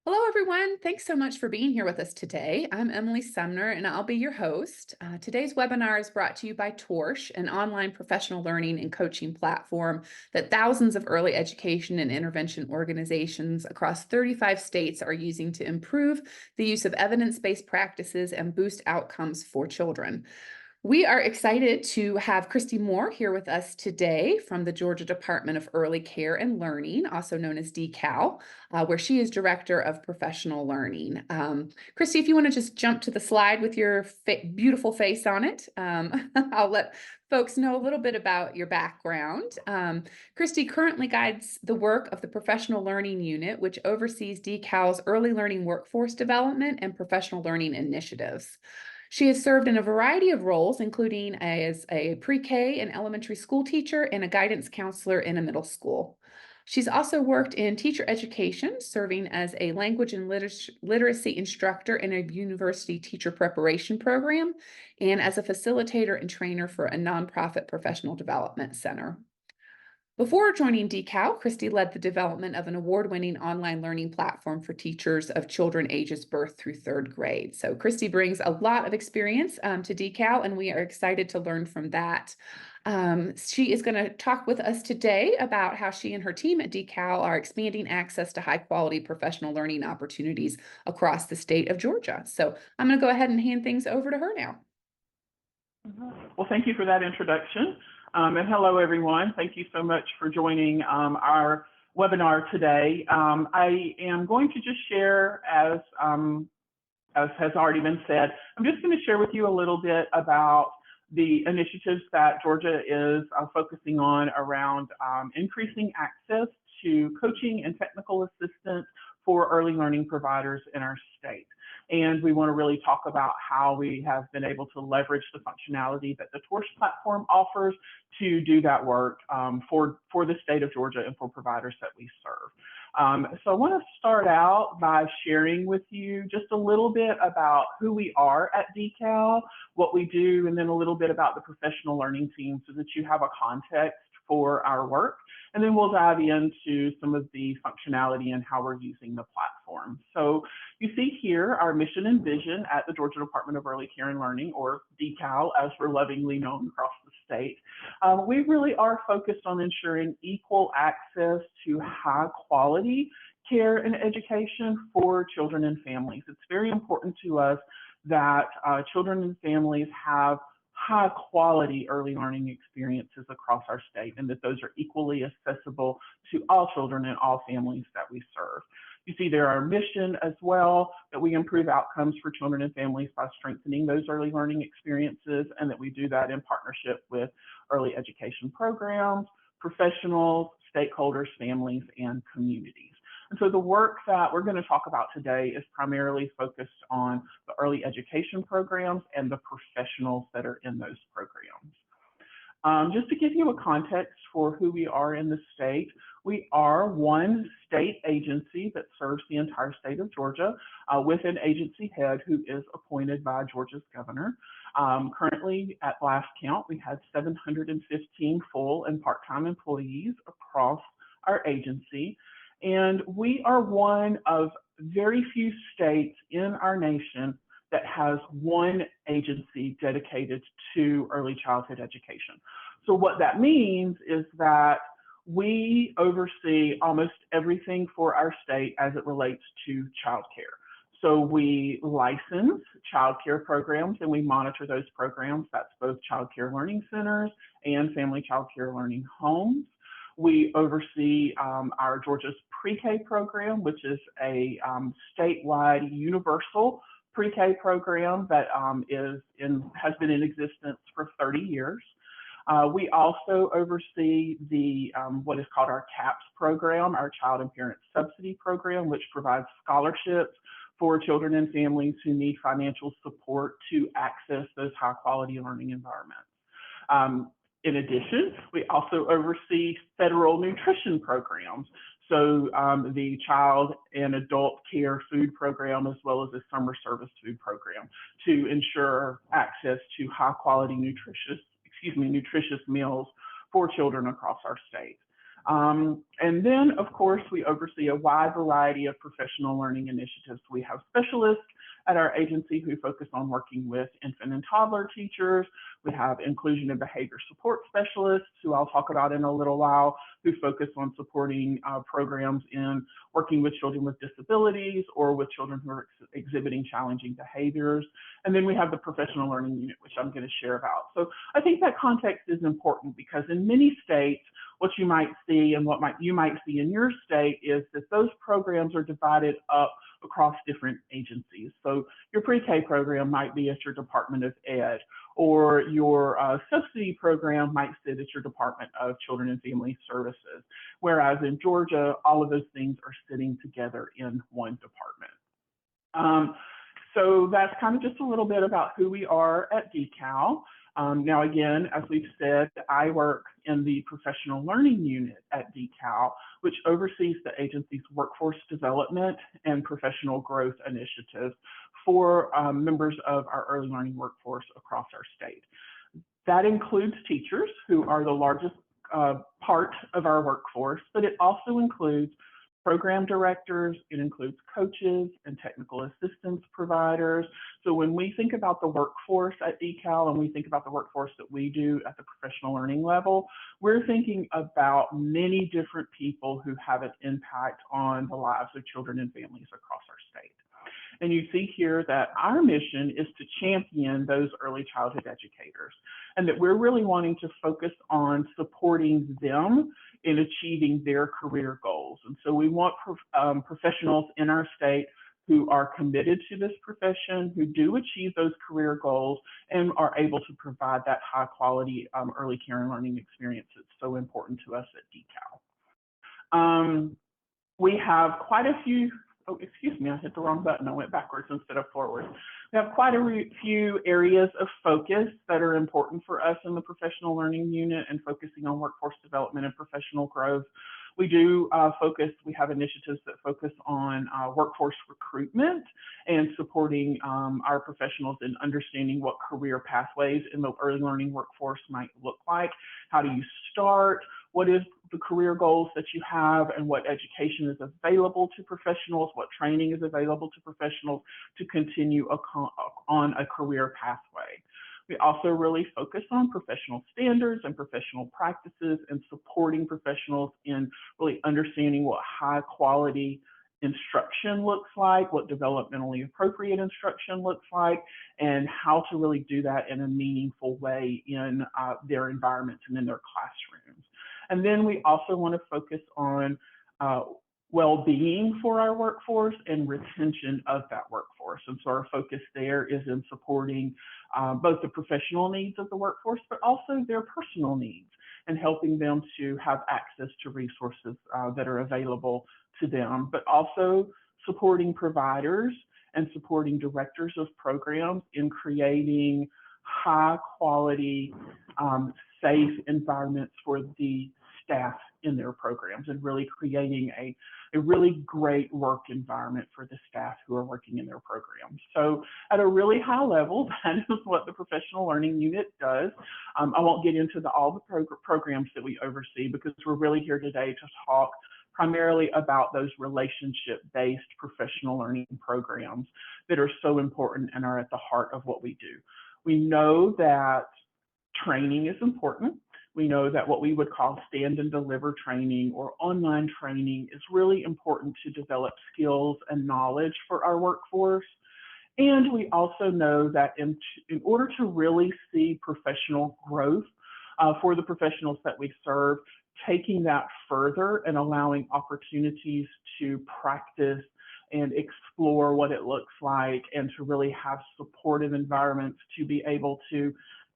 Hello, everyone. Thanks so much for being here with us today. I'm Emily Sumner, and I'll be your host. Today's webinar is brought to you by TORSH, an online professional learning and coaching platform that thousands of early education and intervention organizations across 35 states are using to improve the use of evidence-based practices and boost outcomes for children. We are excited to have Christi Moore here with us today from the Georgia Department of Early Care and Learning, also known as DECAL, where she is Director of Professional Learning. Christi, if you want to just jump to the slide with your beautiful face on it, I'll let folks know a little bit about your background. Christi currently guides the work of the Professional Learning Unit, which oversees DECAL's early learning workforce development and professional learning initiatives. She has served in a variety of roles, including as a pre-K and elementary school teacher and a guidance counselor in a middle school. She's also worked in teacher education, serving as a language and literacy instructor in a university teacher preparation program, and as a facilitator and trainer for a nonprofit professional development center. Before joining DECAL, Christi led the development of an award-winning online learning platform for teachers of children ages birth through third grade. So Christi brings a lot of experience to DECAL, and we are excited to learn from that. She is going to talk with us today about how she and her team at DECAL are expanding access to high-quality professional learning opportunities across the state of Georgia. So I'm going to go ahead and hand things over to her now. Well, thank you for that introduction. And hello, everyone. Thank you so much for joining our webinar today. I am going to just share, as has already been said, I'm just going to share with you a little bit about the initiatives that Georgia is focusing on around increasing access to coaching and technical assistance for early learning providers in our state. And we want to really talk about how we have been able to leverage the functionality that the TORSH platform offers to do that work for the state of Georgia and for providers that we serve. So I want to start out by sharing with you just a little bit about who we are at DECAL, what we do, and then a little bit about the professional learning team so that you have a context for our work. And then we'll dive into some of the functionality and how we're using the platform. So you see here our mission and vision at the Georgia Department of Early Care and Learning, or DECAL, as we're lovingly known across the state. We really are focused on ensuring equal access to high quality care and education for children and families. It's very important to us that children and families have high quality early learning experiences across our state, and that those are equally accessible to all children and all families that we serve. You see there our mission as well, that we improve outcomes for children and families by strengthening those early learning experiences, and that we do that in partnership with early education programs, professionals, stakeholders, families, and communities. And so the work that we're going to talk about today is primarily focused on the early education programs and the professionals that are in those programs. Just to give you a context for who we are in the state, we are one state agency that serves the entire state of Georgia with an agency head who is appointed by Georgia's governor. Currently, at last count, we had 715 full and part-time employees across our agency. And we are one of very few states in our nation that has one agency dedicated to early childhood education. So what that means is that we oversee almost everything for our state as it relates to childcare. So we license childcare programs and we monitor those programs. That's both childcare learning centers and family childcare learning homes. We oversee our Georgia's pre-K program, which is a statewide universal pre-K program that has been in existence for 30 years. We also oversee the what is called our CAPS program, our Child and Parent Subsidy program, which provides scholarships for children and families who need financial support to access those high quality learning environments. In addition, we also oversee federal nutrition programs. So the child and adult care food program, as well as the summer service food program, to ensure access to high quality nutritious meals for children across our state. And then, of course, we oversee a wide variety of professional learning initiatives. We have specialists at our agency who focus on working with infant and toddler teachers. We have inclusion and behavior support specialists, who I'll talk about in a little while, who focus on supporting programs in working with children with disabilities or with children who are exhibiting challenging behaviors. And then we have the professional learning unit, which I'm going to share about. So I think that context is important, because in many states, what you might see and what you might see in your state is that those programs are divided up across different agencies. So your pre-K program might be at your Department of Ed, or your subsidy program might sit at your Department of Children and Family Services. Whereas in Georgia, all of those things are sitting together in one department. So that's kind of just a little bit about who we are at DECAL. Now, again, as we've said, I work in the professional learning unit at DECAL, which oversees the agency's workforce development and professional growth initiatives for members of our early learning workforce across our state. That includes teachers, who are the largest part of our workforce, but it also includes program directors, it includes coaches and technical assistance providers. So when we think about the workforce at DECAL and we think about the workforce that we do at the professional learning level, we're thinking about many different people who have an impact on the lives of children and families across our state. And you see here that our mission is to champion those early childhood educators, and that we're really wanting to focus on supporting them in achieving their career goals. And so we want professionals in our state who are committed to this profession, who do achieve those career goals, and are able to provide that high quality early care and learning experience that's so important to us at DECAL. We have quite a few, oh, excuse me, I hit the wrong button. I went backwards instead of forward. We have quite a few areas of focus that are important for us in the professional learning unit and focusing on workforce development and professional growth. We do we have initiatives that focus on workforce recruitment and supporting our professionals in understanding what career pathways in the early learning workforce might look like. How do you start? What is the career goals that you have, and what education is available to professionals, what training is available to professionals to continue on a career pathway. We also really focus on professional standards and professional practices and supporting professionals in really understanding what high quality instruction looks like, what developmentally appropriate instruction looks like, and how to really do that in a meaningful way in their environments and in their classrooms. And then we also want to focus on well-being for our workforce and retention of that workforce. And so our focus there is in supporting both the professional needs of the workforce, but also their personal needs, and helping them to have access to resources that are available to them, but also supporting providers and supporting directors of programs in creating high quality, safe environments for the staff in their programs, and really creating a really great work environment for the staff who are working in their programs. So at a really high level, that is what the professional learning unit does. I won't get into all the programs that we oversee, because we're really here today to talk primarily about those relationship-based professional learning programs that are so important and are at the heart of what we do. We know that training is important. We know that what we would call stand and deliver training or online training is really important to develop skills and knowledge for our workforce. And we also know that in order to really see professional growth for the professionals that we serve, taking that further and allowing opportunities to practice and explore what it looks like, and to really have supportive environments to be able to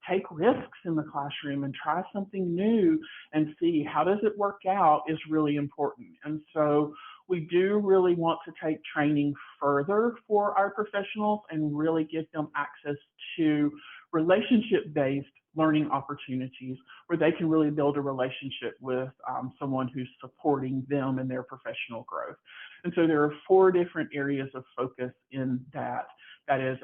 take risks in the classroom and try something new and see how does it work out, is really important. And so we do really want to take training further for our professionals and really give them access to relationship-based learning opportunities where they can really build a relationship with someone who's supporting them in their professional growth. And so there are 4 different areas of focus in that. That is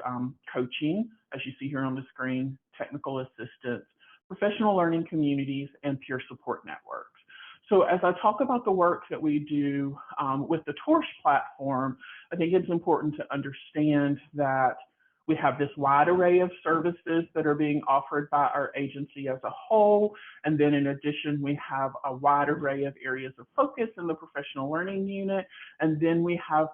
coaching, as you see here on the screen, technical assistance, professional learning communities, and peer support networks. So as I talk about the work that we do with the TORSH platform, I think it's important to understand that we have this wide array of services that are being offered by our agency as a whole. And then in addition, we have a wide array of areas of focus in the professional learning unit. And then we have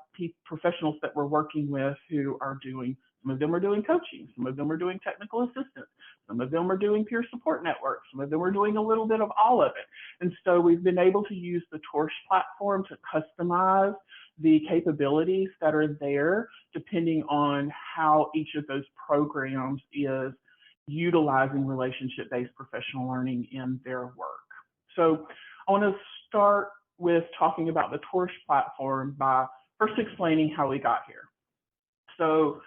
professionals that we're working with who are doing, some of them are doing coaching, some of them are doing technical assistance, some of them are doing peer support networks, some of them are doing a little bit of all of it. And so we've been able to use the TORSH platform to customize the capabilities that are there depending on how each of those programs is utilizing relationship-based professional learning in their work. So I want to start with talking about the TORSH platform by first explaining how we got here. So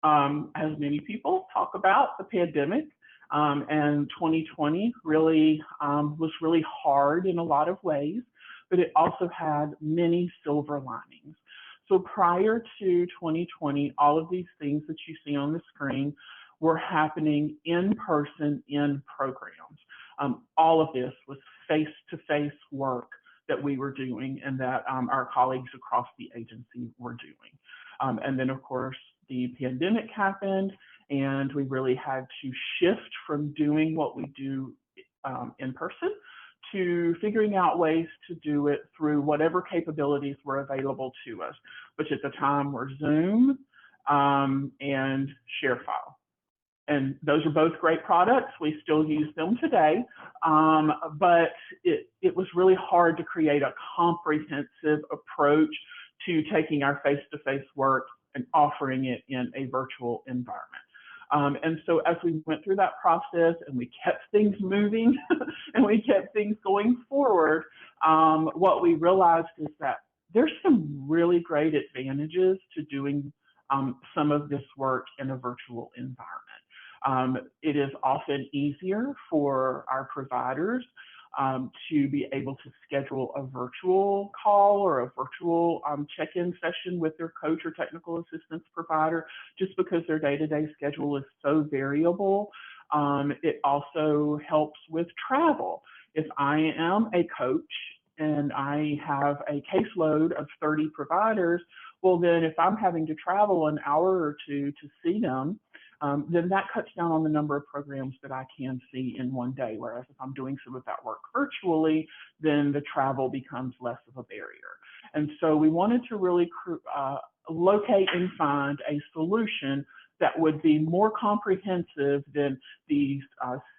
as many people talk about the pandemic, and 2020 really was really hard in a lot of ways, but it also had many silver linings. So prior to 2020, all of these things that you see on the screen were happening in person in programs. All of this was face-to-face work that we were doing and that our colleagues across the agency were doing. And then of course, the pandemic happened and we really had to shift from doing what we do in person to figuring out ways to do it through whatever capabilities were available to us, which at the time were Zoom and ShareFile. And those are both great products. We still use them today, but it was really hard to create a comprehensive approach to taking our face-to-face work and offering it in a virtual environment. And so as we went through that process and we kept things moving and we kept things going forward, what we realized is that there's some really great advantages to doing some of this work in a virtual environment. It is often easier for our providers to be able to schedule a virtual call or a virtual check-in session with their coach or technical assistance provider, just because their day-to-day schedule is so variable. It also helps with travel. If I am a coach and I have a caseload of 30 providers, well then if I'm having to travel an hour or two to see them, then that cuts down on the number of programs that I can see in one day. Whereas if I'm doing some of that work virtually, then the travel becomes less of a barrier. And so we wanted to really locate and find a solution that would be more comprehensive than these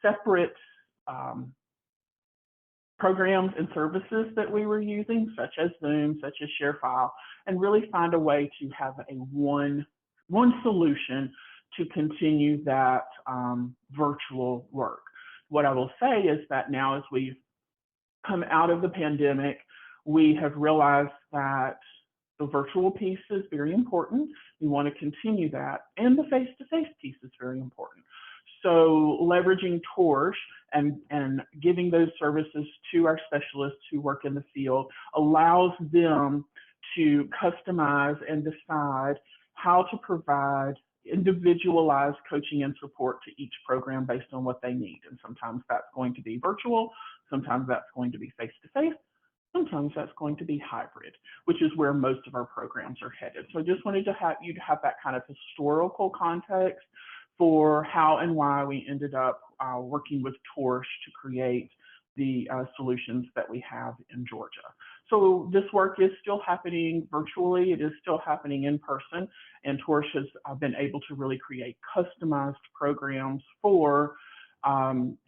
separate programs and services that we were using, such as Zoom, such as ShareFile, and really find a way to have a one solution to continue that virtual work. What I will say is that now as we've come out of the pandemic, we have realized that the virtual piece is very important. We want to continue that, and the face-to-face piece is very important. So leveraging TORSH and giving those services to our specialists who work in the field allows them to customize and decide how to provide individualized coaching and support to each program based on what they need. And sometimes that's going to be virtual, sometimes that's going to be face-to-face, sometimes that's going to be hybrid, which is where most of our programs are headed. So I just wanted to have you to have that kind of historical context for how and why we ended up working with TORSH to create the solutions that we have in Georgia. So this work is still happening virtually, it is still happening in person, and TORSH has been able to really create customized programs for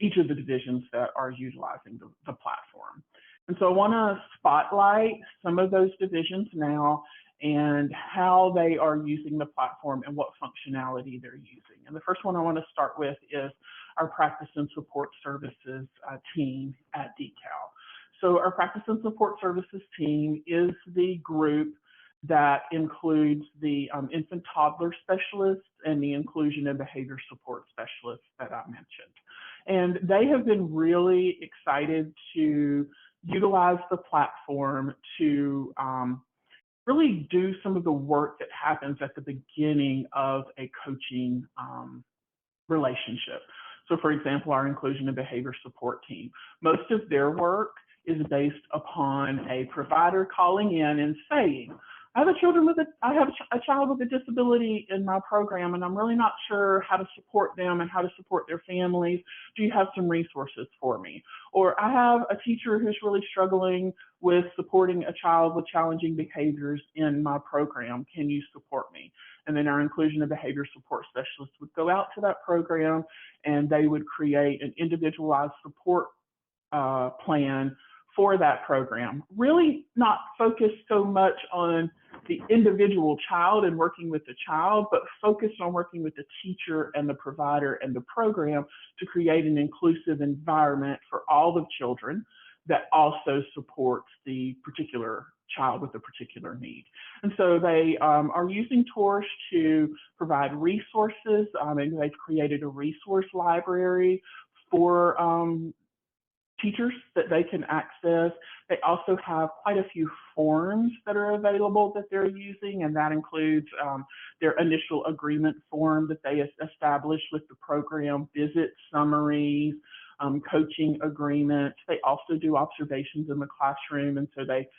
each of the divisions that are utilizing the platform. And so I want to spotlight some of those divisions now and how they are using the platform and what functionality they're using. And the first one I want to start with is our practice and support services team at DECAL. So our practice and support services team is the group that includes the infant toddler specialists and the inclusion and behavior support specialists that I mentioned. And they have been really excited to utilize the platform to really do some of the work that happens at the beginning of a coaching relationship. So for example, our inclusion and behavior support team, most of their work is based upon a provider calling in and saying, I have a child with a disability in my program, and I'm really not sure how to support them and how to support their families. Do you have some resources for me? Or I have a teacher who's really struggling with supporting a child with challenging behaviors in my program. Can you support me? And then our inclusion and behavior support specialists would go out to that program, and they would create an individualized support plan for that program. Really not focused so much on the individual child and working with the child, but focused on working with the teacher and the provider and the program to create an inclusive environment for all the children that also supports the particular child with a particular need. And so they are using TORSH to provide resources, and they've created a resource library for teachers that they can access. They also have quite a few forms that are available that they're using, and that includes their initial agreement form that they established with the program, visit summaries, coaching agreements. They also do observations in the classroom, and so they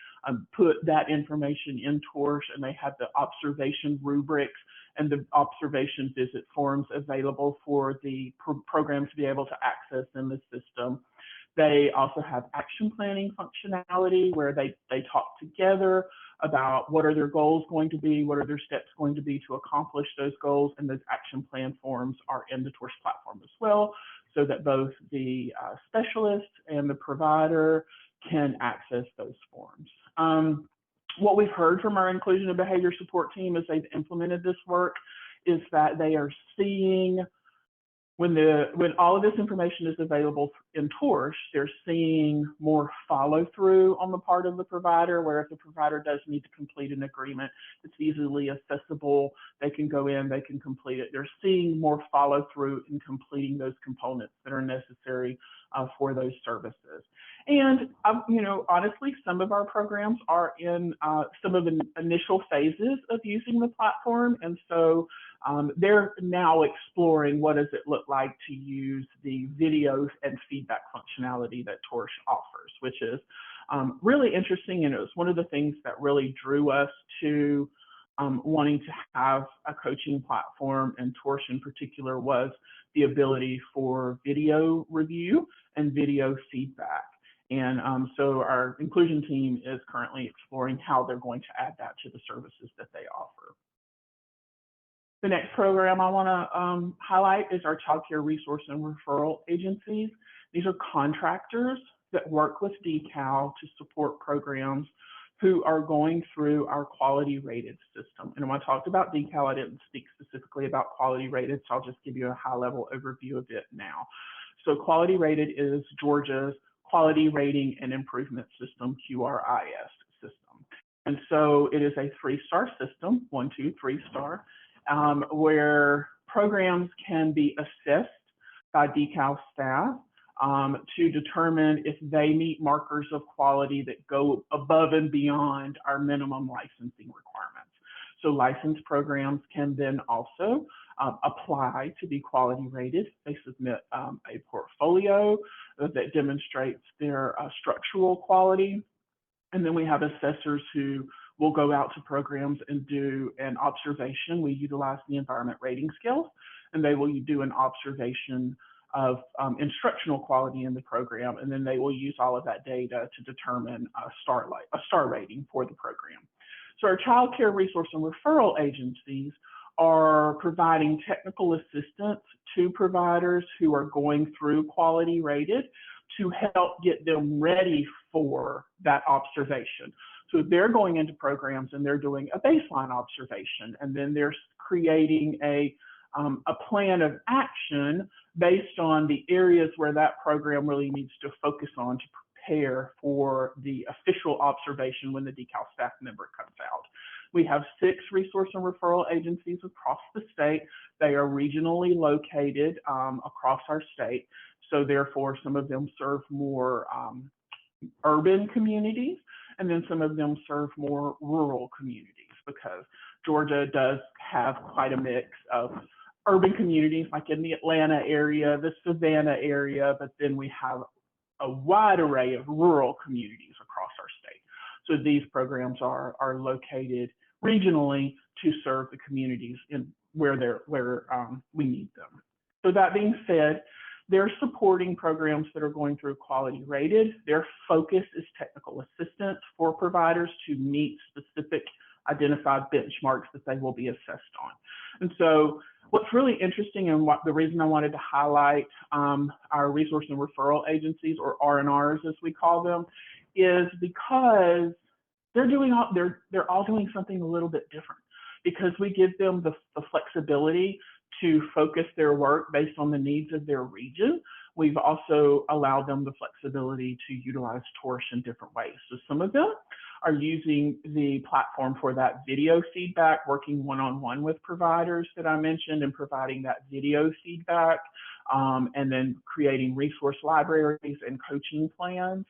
put that information in TORSH, and they have the observation rubrics and the observation visit forms available for the program to be able to access in the system. They also have action planning functionality where they talk together about what are their goals going to be, what are their steps going to be to accomplish those goals, and those action plan forms are in the TORSH platform as well, so that both the specialist and the provider can access those forms. What we've heard from our inclusion and behavior support team as they've implemented this work is that they are seeing when all of this information is available in TORSH, they're seeing more follow through on the part of the provider, where if the provider does need to complete an agreement, it's easily accessible. They can go in, they can complete it. They're seeing more follow through in completing those components that are necessary for those services. And, honestly, some of our programs are in some of the initial phases of using the platform. And so they're now exploring what does it look like to use the videos and feedback functionality that TORSH offers, which is really interesting. And it was one of the things that really drew us to wanting to have a coaching platform, and TORSH in particular, was the ability for video review and video feedback. And so our inclusion team is currently exploring how they're going to add that to the services that they offer. The next program I want to highlight is our child care resource and referral agencies. These are contractors that work with DECAL to support programs who are going through our quality rated system. And when I talked about DECAL, I didn't speak specifically about quality rated, so I'll just give you a high level overview of it now. So quality rated is Georgia's quality rating and improvement system, QRIS system. And so it is a 3-star system, 1, 2, 3 star, where programs can be assessed by DECAL staff to determine if they meet markers of quality that go above and beyond our minimum licensing requirements. So licensed programs can then also apply to be quality rated. They submit a portfolio that demonstrates their structural quality. And then we have assessors who will go out to programs and do an observation. We utilize the environment rating scales, and they will do an observation of instructional quality in the program, and then they will use all of that data to determine a star rating for the program. So our child care resource and referral agencies are providing technical assistance to providers who are going through quality rated to help get them ready for that observation. So they're going into programs and they're doing a baseline observation, and then they're creating a plan of action based on the areas where that program really needs to focus on to prepare for the official observation when the DECAL staff member comes out. We have 6 resource and referral agencies across the state. They are regionally located across our state. So therefore, some of them serve more urban communities, and then some of them serve more rural communities, because Georgia does have quite a mix of urban communities, like in the Atlanta area, the Savannah area, but then we have a wide array of rural communities across our state. So these programs are located regionally to serve the communities in where we need them. So that being said, they're supporting programs that are going through quality rated. Their focus is technical assistance for providers to meet specific identified benchmarks that they will be assessed on. And so what's really interesting, and the reason I wanted to highlight our resource and referral agencies, or R&Rs as we call them, is because they're all doing something a little bit different, because we give them the flexibility to focus their work based on the needs of their region. We've also allowed them the flexibility to utilize TORSH in different ways. So some of them are using the platform for that video feedback, working one-on-one with providers that I mentioned and providing that video feedback, and then creating resource libraries and coaching plans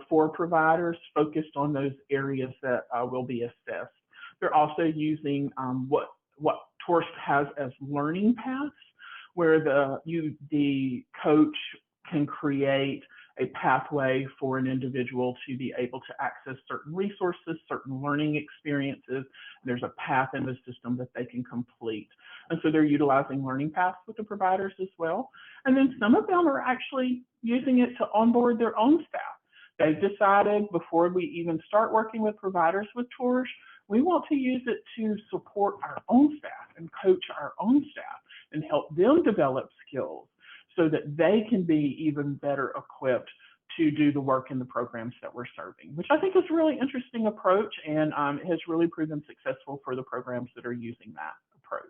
for providers focused on those areas that will be assessed. They're also using what TORSH has as learning paths, where the coach can create a pathway for an individual to be able to access certain resources, certain learning experiences. There's a path in the system that they can complete. And so they're utilizing learning paths with the providers as well. And then some of them are actually using it to onboard their own staff. They've decided, before we even start working with providers with TORSH, we want to use it to support our own staff and coach our own staff and help them develop skills so that they can be even better equipped to do the work in the programs that we're serving, which I think is a really interesting approach, and has really proven successful for the programs that are using that approach.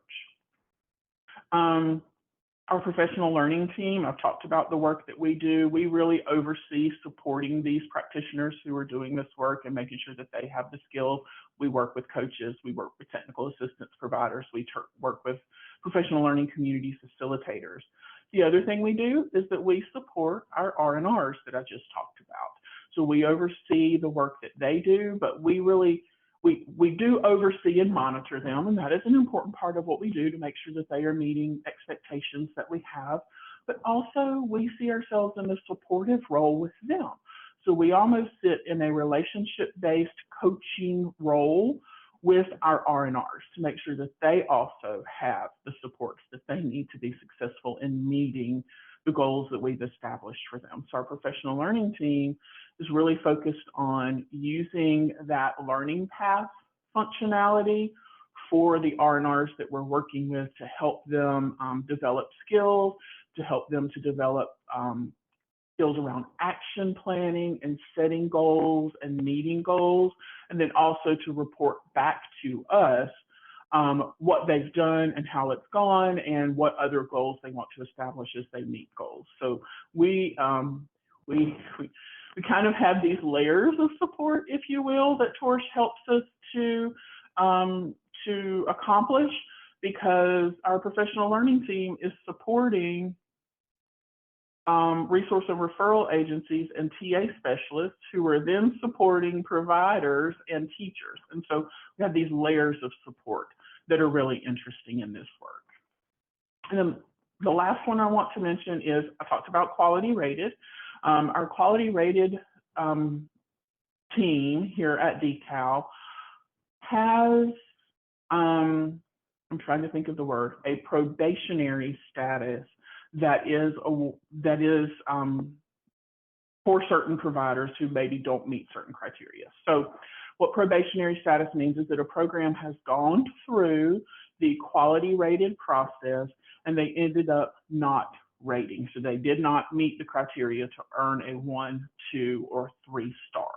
Our professional learning team, I've talked about the work that we do. We really oversee supporting these practitioners who are doing this work and making sure that they have the skills. We work with coaches, we work with technical assistance providers, we work with professional learning community facilitators. The other thing we do is that we support our R&Rs that I just talked about. So we oversee the work that they do, but we do oversee and monitor them, and that is an important part of what we do to make sure that they are meeting expectations that we have. But also we see ourselves in a supportive role with them. So we almost sit in a relationship-based coaching role with our R&Rs to make sure that they also have the supports that they need to be successful in meeting the goals that we've established for them. So our professional learning team is really focused on using that learning path functionality for the R&Rs that we're working with to help them develop skills, to help them to develop skills around action planning and setting goals and meeting goals, and then also to report back to us what they've done and how it's gone and what other goals they want to establish as they meet goals. So we kind of have these layers of support, if you will, that TORSH helps us to accomplish, because our professional learning team is supporting resource and referral agencies and TA specialists who are then supporting providers and teachers. And so we have these layers of support that are really interesting in this work. And then the last one I want to mention is, I talked about quality rated. Our quality rated team here at DECAL has, I'm trying to think of the word, a probationary status that is for certain providers who maybe don't meet certain criteria. So what probationary status means is that a program has gone through the quality rated process and they ended up not rating. So they did not meet the criteria to earn a 1, 2, or 3 star.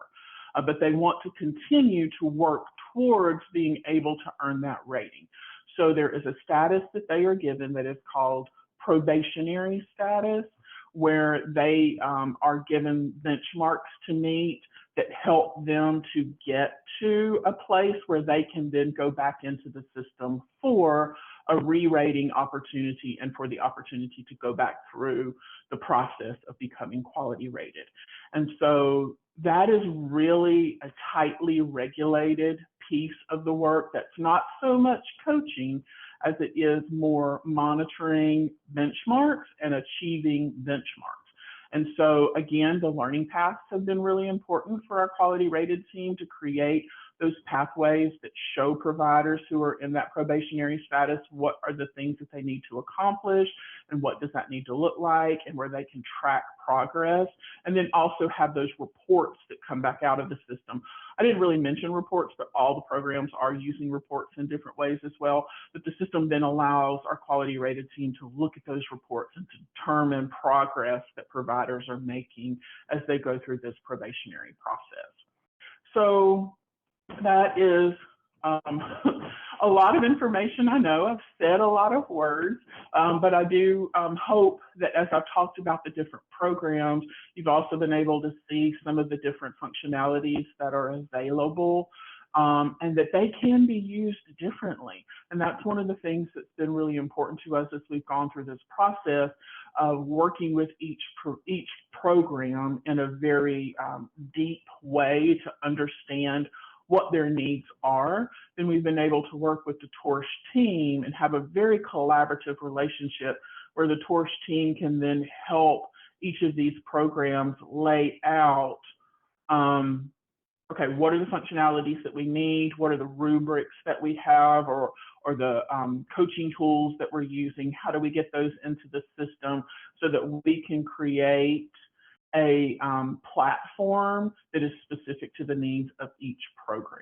But they want to continue to work towards being able to earn that rating. So there is a status that they are given that is called probationary status, where they are given benchmarks to meet that help them to get to a place where they can then go back into the system for a re-rating opportunity and for the opportunity to go back through the process of becoming quality rated. And so that is really a tightly regulated piece of the work that's not so much coaching as it is more monitoring benchmarks and achieving benchmarks. And so again, the learning paths have been really important for our quality rated team to create those pathways that show providers who are in that probationary status what are the things that they need to accomplish and what does that need to look like, and where they can track progress, and then also have those reports that come back out of the system. I didn't really mention reports, but all the programs are using reports in different ways as well. But the system then allows our quality rated team to look at those reports and to determine progress that providers are making as they go through this probationary process. So that is a lot of information. I know I've said a lot of words, but I do hope that as I've talked about the different programs, you've also been able to see some of the different functionalities that are available, and that they can be used differently. And that's one of the things that's been really important to us as we've gone through this process of working with each program in a very deep way to understand what their needs are. Then we've been able to work with the TORSH team and have a very collaborative relationship where the TORSH team can then help each of these programs lay out, okay, what are the functionalities that we need? What are the rubrics that we have, or the coaching tools that we're using? How do we get those into the system so that we can create a platform that is specific to the needs of each program?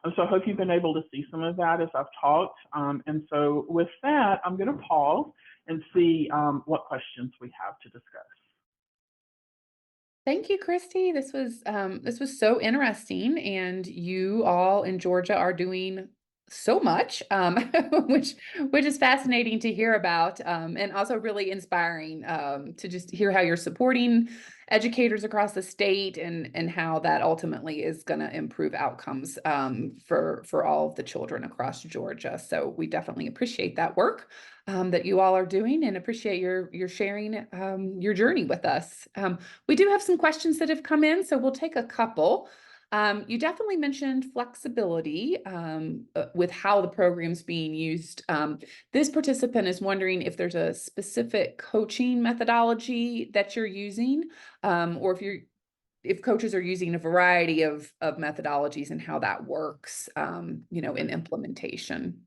And so I hope you've been able to see some of that as I've talked. And so with that, I'm going to pause and see what questions we have to discuss. Thank you, Christy. This was so interesting, and you all in Georgia are doing so much, which is fascinating to hear about, and also really inspiring to just hear how you're supporting educators across the state, and how that ultimately is going to improve outcomes for all of the children across Georgia. So we definitely appreciate that work that you all are doing, and appreciate your sharing your journey with us. We do have some questions that have come in, so we'll take a couple. You definitely mentioned flexibility with how the program's being used. This participant is wondering if there's a specific coaching methodology that you're using, or if coaches are using a variety of methodologies, and how that works, in implementation.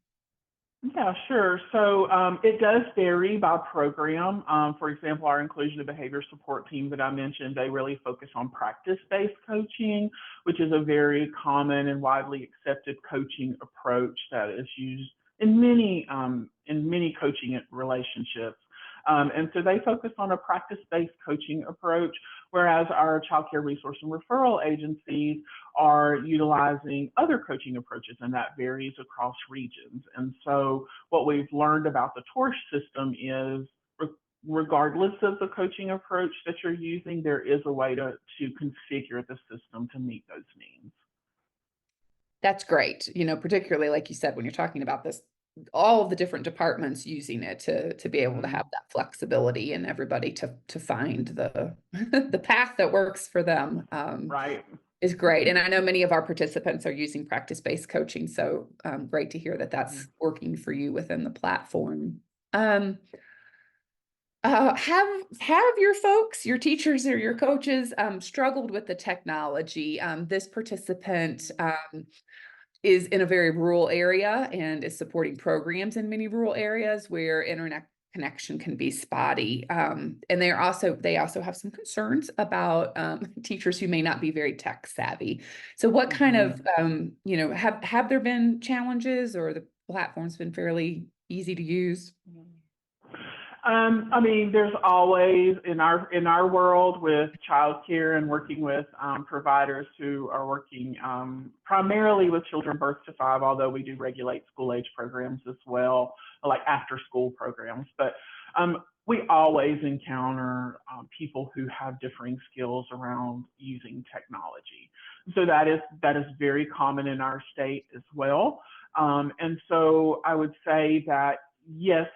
Yeah, sure. So it does vary by program. For example, our inclusion and behavior support team that I mentioned, they really focus on practice-based coaching, which is a very common and widely accepted coaching approach that is used in many coaching relationships. And so they focus on a practice-based coaching approach, whereas our child care resource and referral agencies are utilizing other coaching approaches, and that varies across regions. And so what we've learned about the TORSH system is, regardless of the coaching approach that you're using, there is a way to configure the system to meet those needs. That's great. Particularly like you said, when you're talking about this, all of the different departments using it to be able to have that flexibility, and everybody to find the the path that works for them. Right. Is great. And I know many of our participants are using practice-based coaching, so great to hear that that's working for you within the platform. Have your folks, your teachers or your coaches, struggled with the technology? This participant is in a very rural area and is supporting programs in many rural areas where internet connection can be spotty. And they also have some concerns about teachers who may not be very tech savvy. So what kind of, have there been challenges, or the platform's been fairly easy to use? I mean, there's always in our world with childcare and working with providers who are working primarily with children birth to 5, although we do regulate school age programs as well, like after school programs. But we always encounter people who have differing skills around using technology. So that is very common in our state as well. And so I would say that, yes,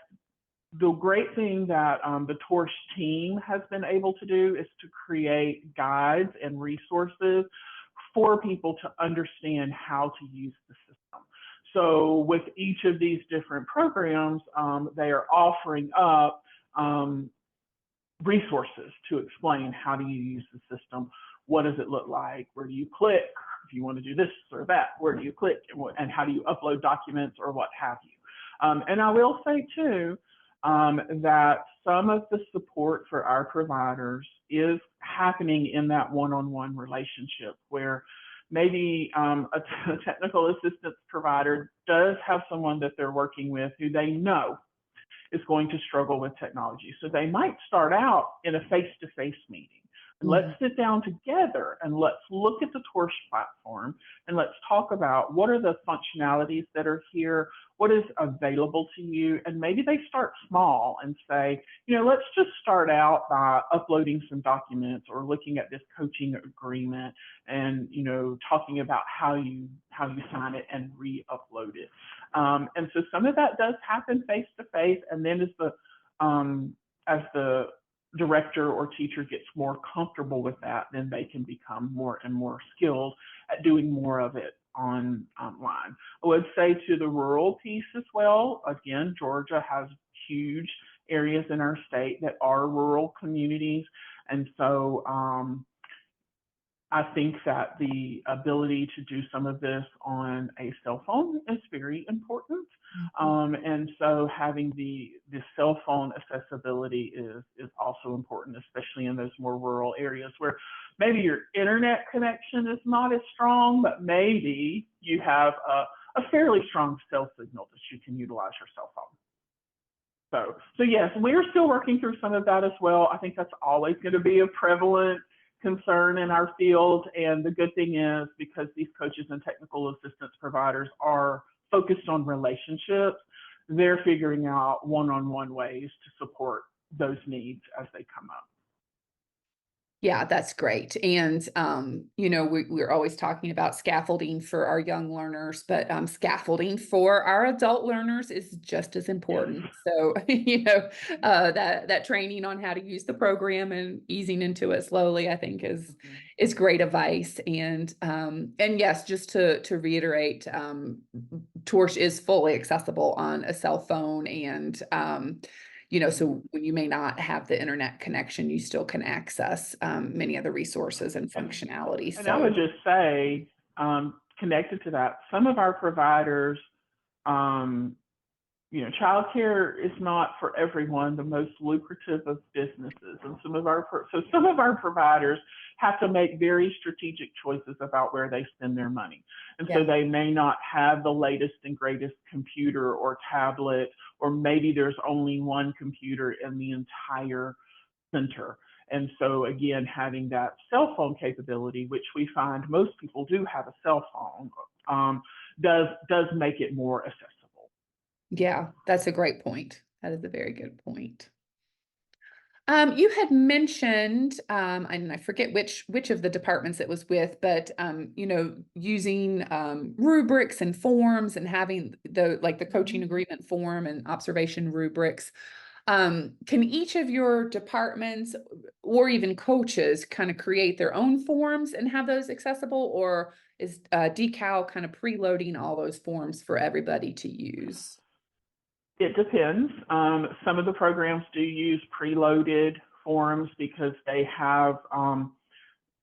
the great thing that the TORSH team has been able to do is to create guides and resources for people to understand how to use the system. So with each of these different programs, they are offering up resources to explain how do you use the system, what does it look like, where do you click, if you want to do this or that, where do you click, and how do you upload documents or what have you. And I will say too, that some of the support for our providers is happening in that one-on-one relationship where maybe a technical assistance provider does have someone that they're working with who they know is going to struggle with technology. So they might start out in a face-to-face meeting. And let's sit down together and let's look at the TORSH platform and let's talk about what are the functionalities that are here, what is available to you, and maybe they start small and say, you know, let's just start out by uploading some documents or looking at this coaching agreement and, you know, talking about how you sign it and re-upload it. And so some of that does happen face to face, and then as the director or teacher gets more comfortable with that, then they can become more and more skilled at doing more of it online. I would say to the rural piece as well, again, Georgia has huge areas in our state that are rural communities. And so I think that the ability to do some of this on a cell phone is very important. And so having the cell phone accessibility is also important, especially in those more rural areas where maybe your internet connection is not as strong, but maybe you have a fairly strong cell signal that you can utilize your cell phone. So yes, we're still working through some of that as well. I think that's always going to be a prevalent concern in our field. And the good thing is, because these coaches and technical assistance providers are focused on relationships, they're figuring out one-on-one ways to support those needs as they come up. Yeah, that's great. And, you know, we're always talking about scaffolding for our young learners, but scaffolding for our adult learners is just as important. So, you know, that training on how to use the program and easing into it slowly, I think is great advice. And yes, just to reiterate, TORSH is fully accessible on a cell phone, and you know, so when you may not have the internet connection, you still can access many of the resources and functionality. And I would just say, connected to that, some of our providers, you know, childcare is not for everyone the most lucrative of businesses, and some of our providers have to make very strategic choices about where they spend their money, and so they may not have the latest and greatest computer or tablet, or maybe there's only one computer in the entire center. And so again, having that cell phone capability, which we find most people do have a cell phone, does make it more accessible. Yeah, that's a great point. That is a very good point. You had mentioned, and I forget which of the departments it was with, but you know, using rubrics and forms and having the coaching agreement form and observation rubrics. Can each of your departments or even coaches kind of create their own forms and have those accessible, or is DECAL kind of preloading all those forms for everybody to use? It depends. Some of the programs do use preloaded forms because they have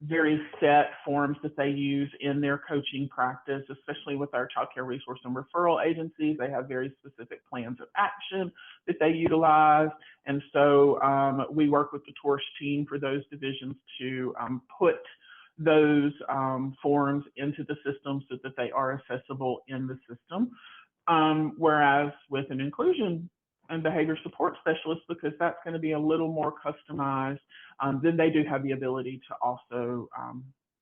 very set forms that they use in their coaching practice, especially with our child care resource and referral agencies. They have very specific plans of action that they utilize. And so we work with the TORSH team for those divisions to put those forms into the system so that they are accessible in the system. Whereas with an inclusion and behavior support specialist, because that's going to be a little more customized, then they do have the ability to also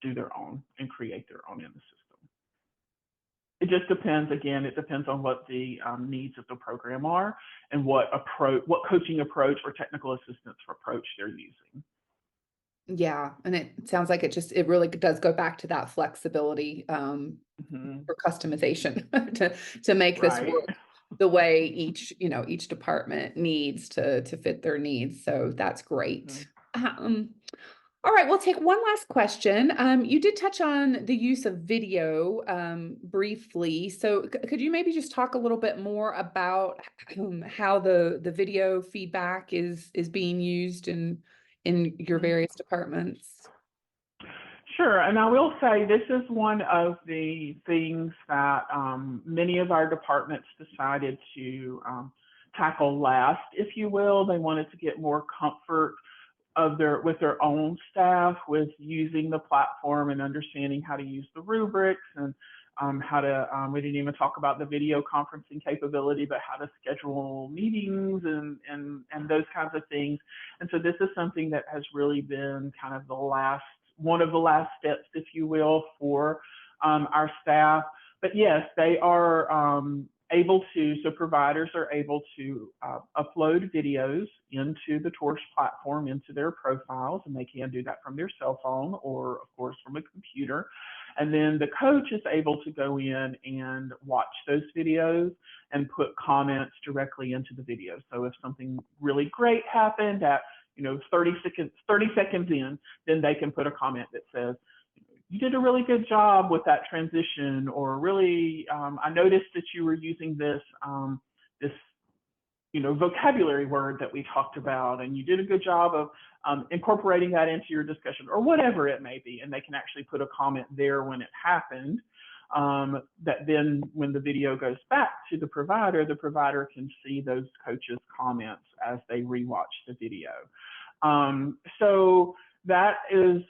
do their own and create their own in the system. It just depends. Again, it depends on what the needs of the program are and what coaching approach or technical assistance approach they're using. Yeah, and it sounds like it really does go back to that flexibility for customization to make this work the way each department needs to fit their needs. So that's great. All right, we'll take one last question. You did touch on the use of video briefly. So could you maybe just talk a little bit more about how the video feedback is being used in your various departments? Sure, and I will say this is one of the things that many of our departments decided to tackle last, if you will. They wanted to get more comfort with their own staff with using the platform and understanding how to use the rubrics and how to we didn't even talk about the video conferencing capability, but how to schedule meetings and those kinds of things. And so this is something that has really been kind of one of the last steps, if you will, for our staff. But yes, they are so providers are able to upload videos into the TORSH platform, into their profiles, and they can do that from their cell phone or, of course, from a computer. And then the coach is able to go in and watch those videos and put comments directly into the video. So if something really great happened at 30 seconds in, then they can put a comment that says, you did a really good job with that transition, or really, I noticed that you were using this vocabulary word that we talked about, and you did a good job of incorporating that into your discussion, or whatever it may be. And they can actually put a comment there when it happened, that then when the video goes back to the provider can see those coaches' comments as they rewatch the video. So that is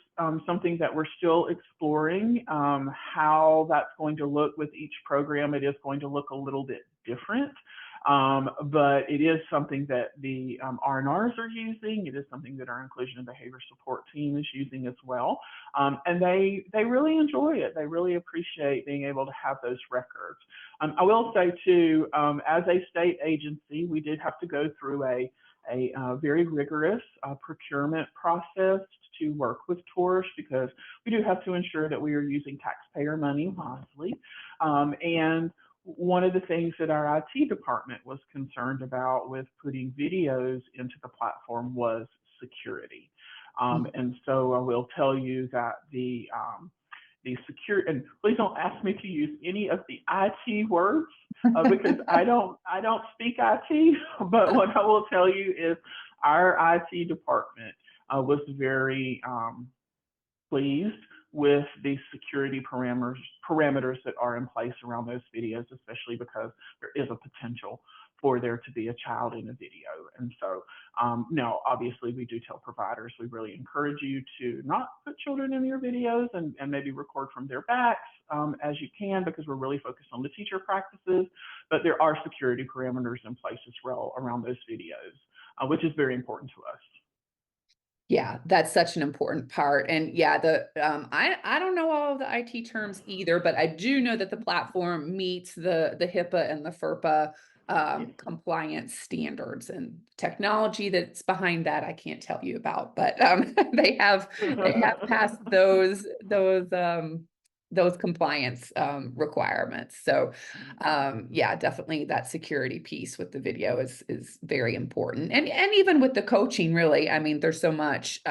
something that we're still exploring, how that's going to look with each program. It is going to look a little bit different, but it is something that the R&Rs are using. It is something that our inclusion and behavior support team is using as well. And they really enjoy it. They really appreciate being able to have those records. I will say too, as a state agency, we did have to go through a very rigorous procurement process to work with TORSH, because we do have to ensure that we are using taxpayer money wisely. And one of the things that our IT department was concerned about with putting videos into the platform was security. And so I will tell you that the security, and please don't ask me to use any of the IT words because I don't speak IT, but what I will tell you is our IT department was very pleased with the security parameters that are in place around those videos, especially because there is a potential for there to be a child in a video. And so now, obviously, we do tell providers, we really encourage you to not put children in your videos and maybe record from their backs as you can, because we're really focused on the teacher practices. But there are security parameters in place as well around those videos, which is very important to us. Yeah, that's such an important part. And yeah, I don't know all of the IT terms either, but I do know that the platform meets the HIPAA and the FERPA compliance standards, and technology that's behind that I can't tell you about, but they have passed those compliance requirements. So yeah, definitely that security piece with the video is very important. And even with the coaching, really, I mean, there's so much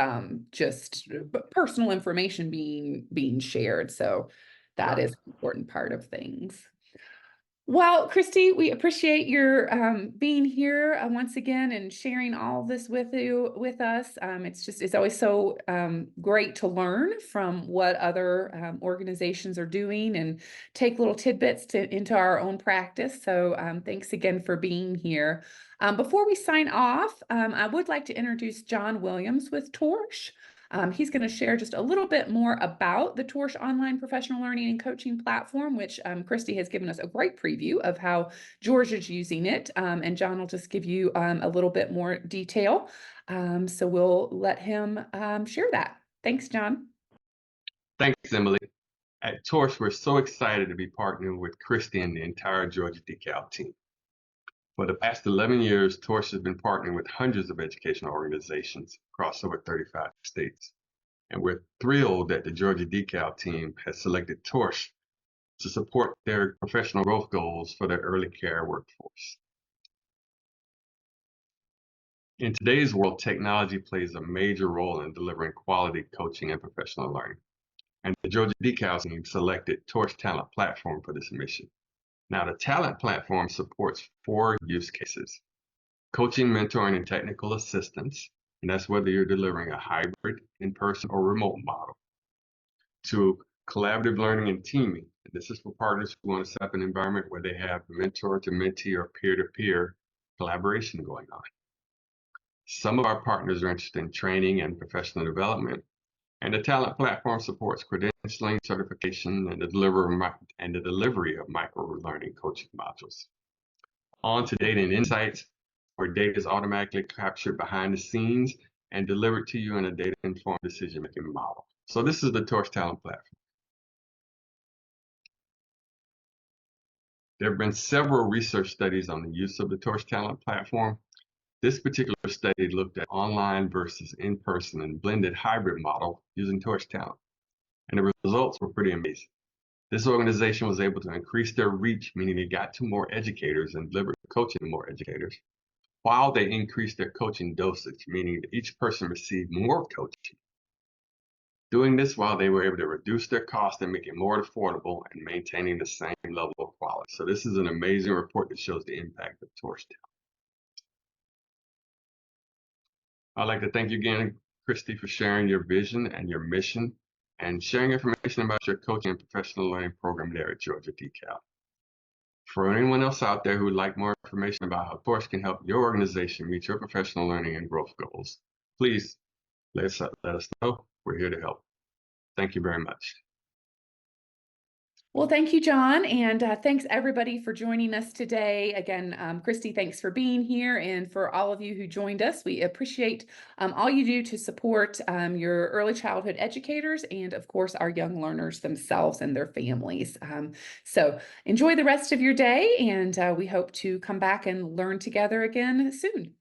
just personal information being shared. So that is an important part of things. Well, Christi, we appreciate your being here once again and sharing all this with us. It's always so great to learn from what other organizations are doing and take little tidbits into our own practice. So thanks again for being here. Before we sign off, I would like to introduce John Williams with TORSH. He's going to share just a little bit more about the TORSH online professional learning and coaching platform, which Christi has given us a great preview of how Georgia's using it. And John will just give you a little bit more detail. So we'll let him share that. Thanks, John. Thanks, Emily. At TORSH, we're so excited to be partnering with Christi and the entire Georgia DECAL team. For the past 11 years, TORSH has been partnering with hundreds of educational organizations across over 35 states. And we're thrilled that the Georgia DECAL team has selected TORSH to support their professional growth goals for their early care workforce. In today's world, technology plays a major role in delivering quality coaching and professional learning. And the Georgia DECAL team selected TORSH Talent platform for this mission. Now, the Talent platform supports 4 use cases: coaching, mentoring, and technical assistance. And that's whether you're delivering a hybrid, in-person, or remote model. To collaborative learning and teaming. And this is for partners who want to set up an environment where they have mentor to mentee or peer-to-peer collaboration going on. Some of our partners are interested in training and professional development, and the Talent platform supports credentialing, certification, and the delivery of micro-learning coaching modules. On to data and insights, where data is automatically captured behind the scenes and delivered to you in a data-informed decision-making model. So this is the TORSH Talent platform. There have been several research studies on the use of the TORSH Talent platform. This particular study looked at online versus in-person and blended hybrid model using TORSH Talent. And the results were pretty amazing. This organization was able to increase their reach, meaning they got to more educators and delivered coaching to more educators, while they increased their coaching dosage, meaning that each person received more coaching. Doing this while they were able to reduce their cost and make it more affordable and maintaining the same level of quality. So this is an amazing report that shows the impact of TORSH Talent. I'd like to thank you again, Christi, for sharing your vision and your mission and sharing information about your coaching and professional learning program there at Georgia DECAL. For anyone else out there who would like more information about how TORSH can help your organization reach your professional learning and growth goals, please let us know. We're here to help. Thank you very much. Well, thank you, John, and thanks everybody for joining us today. Again, Christi, thanks for being here, and for all of you who joined us, we appreciate all you do to support your early childhood educators and, of course, our young learners themselves and their families. So enjoy the rest of your day, and we hope to come back and learn together again soon.